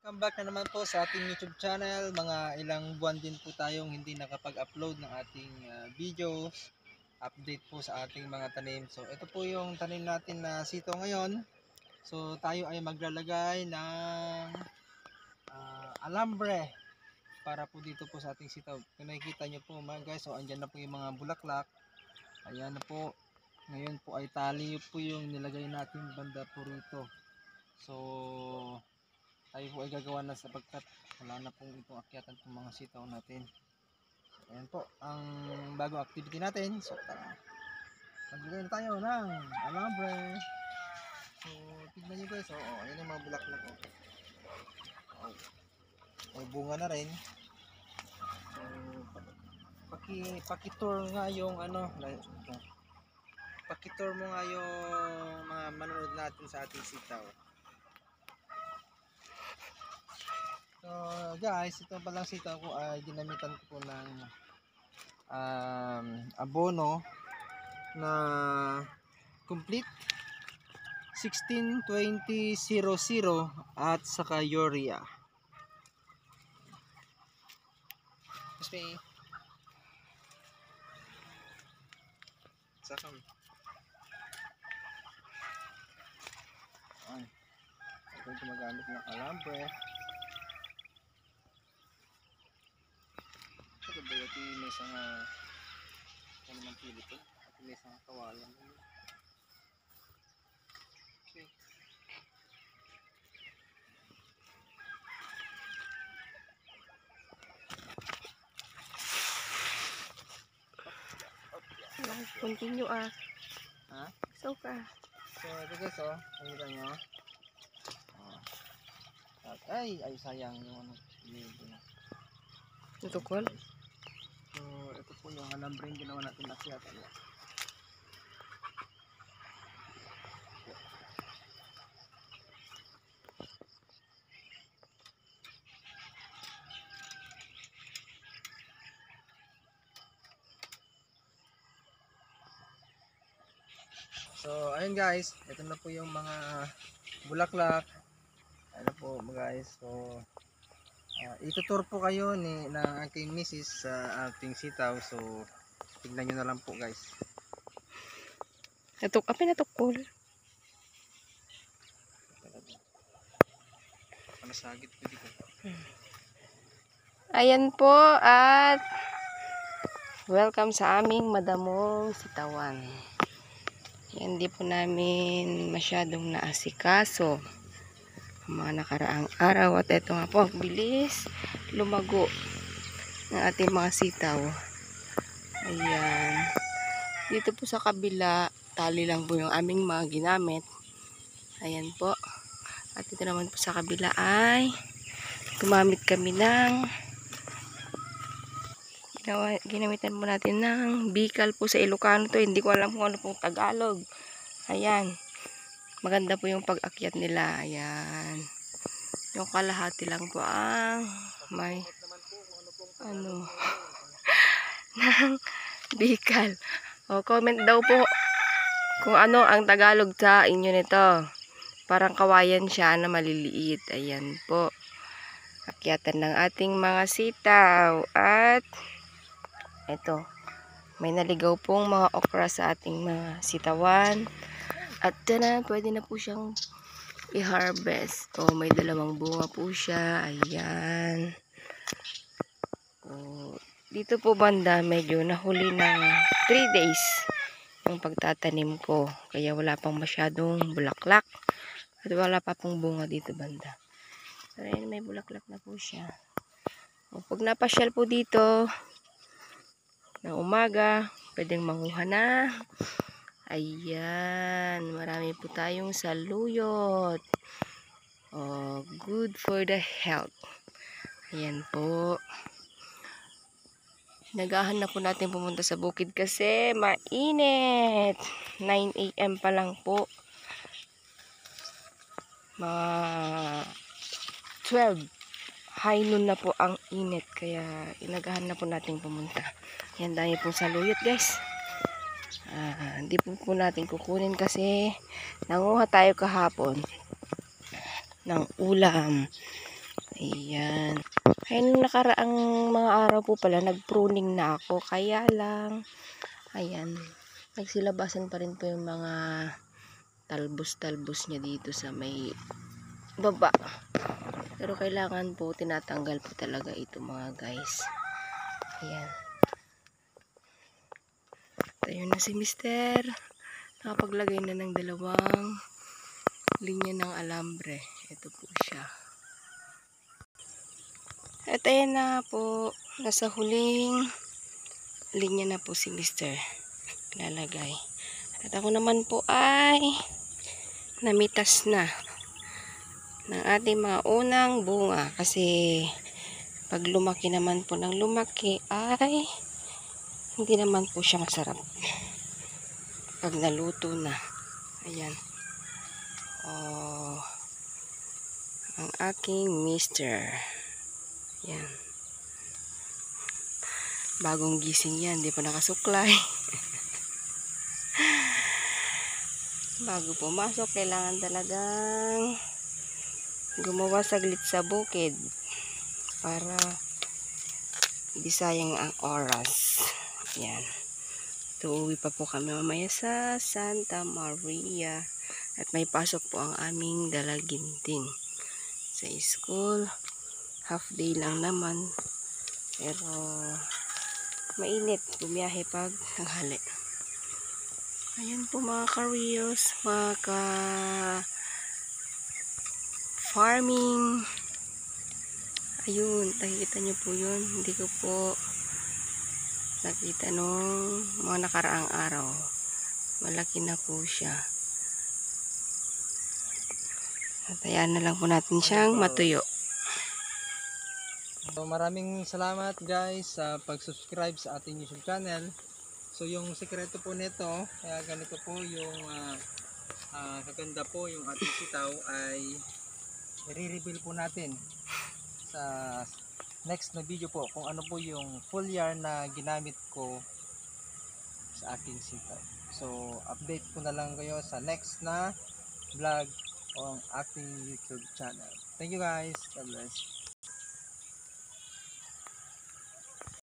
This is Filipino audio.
Welcome back na naman po sa ating YouTube channel. Mga ilang buwan din po tayong hindi nakapag-upload ng ating videos, update po sa ating mga tanim. So ito po yung tanim natin na sitaw ngayon. So tayo ay maglalagay ng alambre para po dito po sa ating sitaw. Kung nakikita nyo po mga guys, so andyan na po yung mga bulaklak. Ayan na po. Ngayon po ay tali po yung nilagay natin banda po rito. So tayo po ay gagawa na sapagkat wala na pong itong akyatan ng mga sitaw natin. So, ayan po ang bagong activity natin. So maglagay na tayo ng alambre. So tignan nyo guys, ayan yung mga bulaklak. May bunga na rin. So pakitour nga yung pakitour mo nga yung mga manonood natin sa ating sitaw. So guys, ito palang sitaw ko ay ginamitan ko ng abono na complete 16-20-00 at saka urea. Excuse me. Sakang. Ito yung gumagamit ng alambre. Ito ba yung may isang ano man pili ito? At may isang kawayan. Okay. Continue Ha? So ka. So ito guys nakita nyo. Ay sayang yung ano. Tutukol? So ito po yung alambre yung ginawa natin akyatan. So ayun guys, ito na po yung mga bulaklak. Ayun po guys. So itutur po kayo ng aking misis sa ating sitaw. So tignan nyo na lang po guys. Natukol. Masagit po dito. Ayan po at welcome sa aming madamong sitawan. Yan, di po namin masyadong naasikaso ang mga nakaraang araw at ito nga po ang bilis lumago ng ating mga sitaw. Ayan. Dito po sa kabila, tali lang po yung aming mga ginamit. Ayan po. At ito naman po sa kabila ay gumamit kami ng ginamitan po natin ng bikal po sa Ilocano to. Hindi ko alam kung ano pong Tagalog. Ayan. Maganda po yung pag-akyat nila. Ayan. Yung kalahati lang po ang may ano ng bikal. O, comment daw po kung ano ang Tagalog sa inyo nito. Parang kawayan siya na maliliit. Ayan po. Akyatan ng ating mga sitaw. At ito, may naligaw pong mga okra sa ating mga sitawan. At na, pwede na po siyang i-harvest. O, may dalawang bunga po siya. Ayan. O, dito po banda, medyo nahuli ng 3 days yung pagtatanim ko. Kaya wala pang masyadong bulaklak. At wala pa pong bunga dito banda. Pero ayan, may bulaklak na po siya. O, pag napasyal po dito ng umaga, pwedeng manguha na. Ayan, marami po tayong saluyot. Oh, good for the health. Ayan po. Nagahan na po natin pumunta sa bukid kasi mainit. 9 AM pa lang po. Mga 12. High noon na po ang init. Kaya inagahan na po natin pumunta. Yan, dahil po saluyot guys. Hindi po natin kukunin kasi nanguha tayo kahapon ng ulam. Ayan. Ay, nung nakaraang mga araw po pala, nag-pruning na ako. Kaya lang, ayan, nagsilabasan pa rin po yung mga talbos-talbos niya dito sa may baba. Pero kailangan po, tinatanggal po talaga ito mga guys. Ayan. Ayun na si Mister. Nakapaglagay na ng dalawang linya ng alambre. Ito po siya. At ayan na po, nasa huling linya na po si Mister lalagay. At ako naman po ay namitas na ng ating mga unang bunga kasi pag lumaki naman po ng lumaki ay hindi naman po siya masarap pag naluto na. Ayan. Oh, ang aking Mister. Yan. Bagong gising yan. Hindi pa nakasuklay. Bago pumasok, kailangan talagang gumawa saglit sa bukid para di sayang ang oras. Yan. Uuwi pa po kami mamaya sa Santa Maria. At may pasok po ang aming dalaginting sa school. Half day lang naman. Pero mainit. Bumiyahe pag tanghali. Ayan po mga ka-reels, mga ka-farming. Ayun, nakikita nyo po yun. Hindi ko po nakita nung mga nakaraang araw. Malaki na po siya. At ayan na lang po natin siyang matuyo. So, maraming salamat guys sa pag-subscribe sa ating YouTube channel. So yung sekreto po nito, kaya ganito po yung kaganda po yung ating sitaw ay i-reveal po natin sa next na video po kung ano po yung full yarn na ginamit ko sa aking sitaw. So update ko na lang kayo sa next na vlog o aking YouTube channel. Thank you guys. God bless.